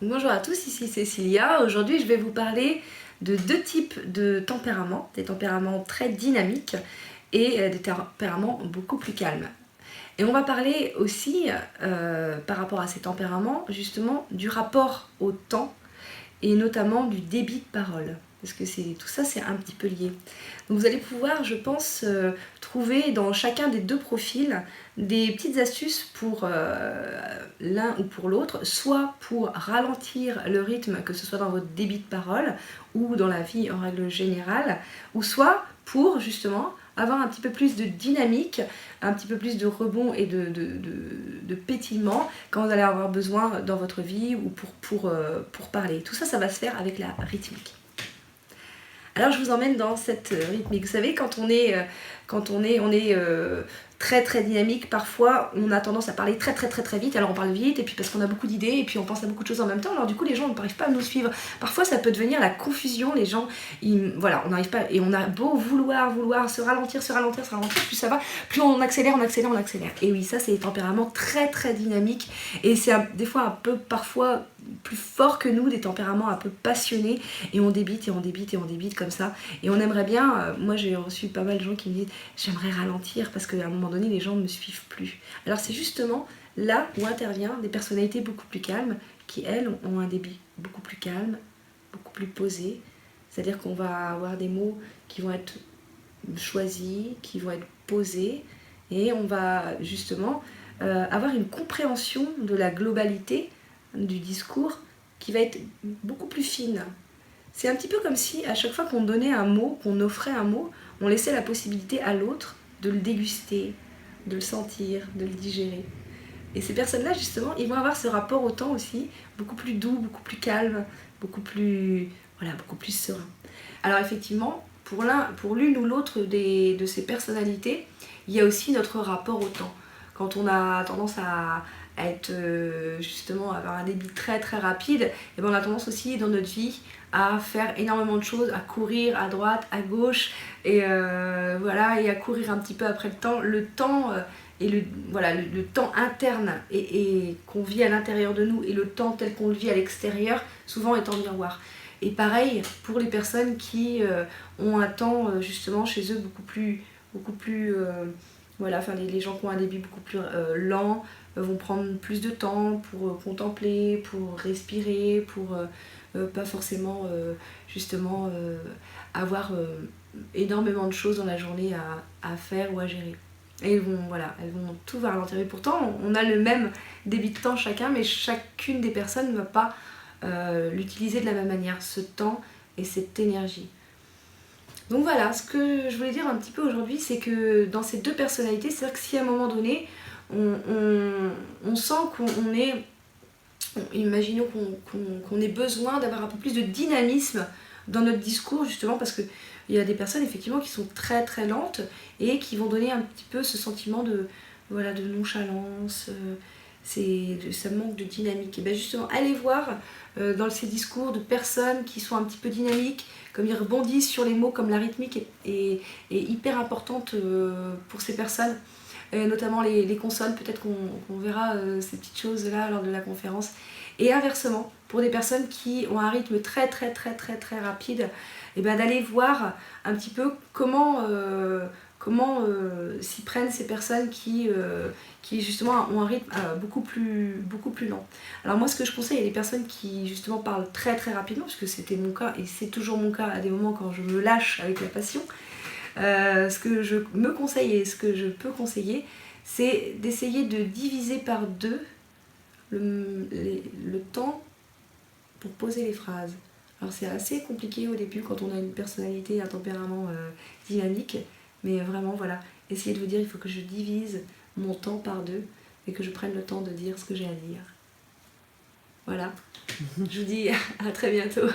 Bonjour à tous, ici Cécilia. Aujourd'hui, je vais vous parler de deux types de tempéraments, des tempéraments très dynamiques et des tempéraments beaucoup plus calmes. Et on va parler aussi, par rapport à ces tempéraments, justement du rapport au temps et notamment du débit de parole. Parce que tout ça, c'est un petit peu lié. Donc vous allez pouvoir, je pense, trouver dans chacun des deux profils des petites astuces pour l'un ou pour l'autre, soit pour ralentir le rythme, que ce soit dans votre débit de parole ou dans la vie en règle générale, ou soit pour justement avoir un petit peu plus de dynamique, un petit peu plus de rebond et de pétillement quand vous allez avoir besoin dans votre vie ou pour parler. Tout ça, ça va se faire avec la rythmique. Alors je vous emmène dans cette rythmique. Vous savez, quand on est très très dynamique, parfois on a tendance à parler très très très très vite. Alors on parle vite, et puis parce qu'on a beaucoup d'idées, et puis on pense à beaucoup de choses en même temps. Alors du coup les gens n'arrivent pas à nous suivre. Parfois ça peut devenir la confusion. Les gens, voilà, on n'arrive pas, et on a beau vouloir se ralentir, plus ça va, plus on accélère. Et oui, ça c'est des tempéraments très très dynamiques, et c'est des fois un peu parfois plus fort que nous, des tempéraments un peu passionnés, et on débite comme ça, et on aimerait bien, moi j'ai reçu pas mal de gens qui me disent j'aimerais ralentir parce qu'à un moment donné les gens ne me suivent plus. Alors c'est justement là où intervient des personnalités beaucoup plus calmes qui elles ont un débit beaucoup plus calme, beaucoup plus posé, c'est-à-dire qu'on va avoir des mots qui vont être choisis, qui vont être posés, et on va justement avoir une compréhension de la globalité du discours qui va être beaucoup plus fine. C'est un petit peu comme si à chaque fois qu'on donnait un mot, qu'on offrait un mot, on laissait la possibilité à l'autre de le déguster, de le sentir, de le digérer. Et ces personnes-là, justement, ils vont avoir ce rapport au temps aussi, beaucoup plus doux, beaucoup plus calme, beaucoup plus serein. Alors effectivement, pour l'une ou l'autre de ces personnalités, il y a aussi notre rapport au temps. Quand on a tendance à être justement avoir un débit très très rapide, et ben on a tendance aussi dans notre vie à faire énormément de choses, à courir à droite, à gauche, et voilà, et à courir un petit peu après le temps. Le temps et le temps interne et qu'on vit à l'intérieur de nous, et le temps tel qu'on le vit à l'extérieur, souvent est en miroir. Et pareil pour les personnes qui ont un temps justement chez eux beaucoup plus voilà, enfin les gens qui ont un débit beaucoup plus lent vont prendre plus de temps pour contempler, pour respirer, pour pas forcément justement avoir énormément de choses dans la journée à faire ou à gérer. Et elles vont tout va ralentir. Et pourtant, on a le même débit de temps chacun, mais chacune des personnes ne va pas l'utiliser de la même manière, ce temps et cette énergie. Donc voilà, ce que je voulais dire un petit peu aujourd'hui, c'est que dans ces deux personnalités, c'est-à-dire que si à un moment donné, on sent qu'on est, imaginons qu'on ait besoin d'avoir un peu plus de dynamisme dans notre discours, justement parce qu'il y a des personnes effectivement qui sont très très lentes et qui vont donner un petit peu ce sentiment de nonchalance, ça manque de dynamique. Et bien justement, allez voir dans ces discours de personnes qui sont un petit peu dynamiques, comme ils rebondissent sur les mots, comme la rythmique est hyper importante pour ces personnes. Notamment les consonnes, peut-être qu'on verra ces petites choses-là lors de la conférence. Et inversement, pour des personnes qui ont un rythme très très très très très rapide, et ben d'aller voir un petit peu comment s'y prennent ces personnes qui justement ont un rythme beaucoup plus lent. Alors moi ce que je conseille à des personnes qui justement parlent très très rapidement, parce que c'était mon cas et c'est toujours mon cas à des moments quand je me lâche avec la passion, ce que je me conseille et ce que je peux conseiller, c'est d'essayer de diviser par deux le temps pour poser les phrases. Alors c'est assez compliqué au début quand on a une personnalité, un tempérament dynamique, mais vraiment voilà, essayez de vous dire il faut que je divise mon temps par deux et que je prenne le temps de dire ce que j'ai à dire. Voilà, je vous dis à très bientôt.